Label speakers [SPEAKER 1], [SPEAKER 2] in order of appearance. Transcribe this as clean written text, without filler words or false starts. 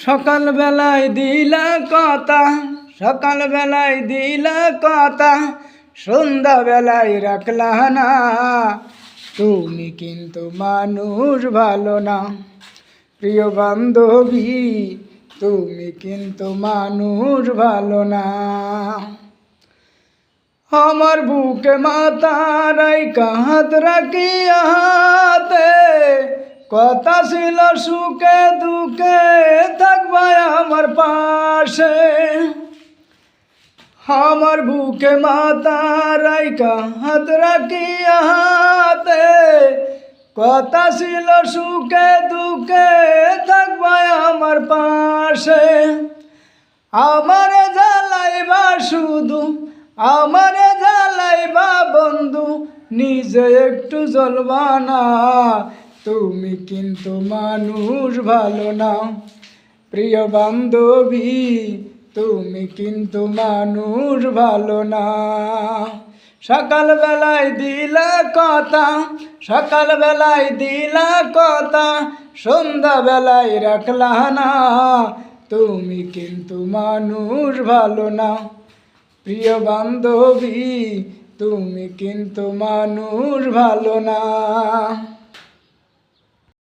[SPEAKER 1] সকাল বেলায় দিলা কথা, সকাল বেলায় দিলা কথা, সন্ধ্যা বেলায় রাখলা না। তুমি কিন্তু মানুষ ভালো না প্রিয় বান্ধবী, তুমি কিন্তু মানুষ ভালো না। আমার বুকে মাথা রাইখা হাত রাখিয়া হাতে, কথা ছিল সুখে দুঃখে থাকবা আমার পাশে। আমার বুকে মাথা রাইখা হাত রাখিয়া হাতে, কথা ছিল সুখে দুঃখে থাকবা আমার পাশে। আমারে জ্বালাইবা শুধু, আমারে জ্বালাইবা বন্ধু, নিজে একটু জ্বলবা না। তুমি কিন্তু মানুষ ভালো না প্রিয় বান্ধবী, তুমি কিন্তু মানুষ ভালো না। সকাল বেলায় দিলা কথা, সকাল বেলায় দিলা কথা, সন্ধ্যা বেলায় রাখলা না। তুমি কিন্তু মানুষ ভালো না প্রিয় বান্ধবী, তুমি কিন্তু মানুষ ভালো না।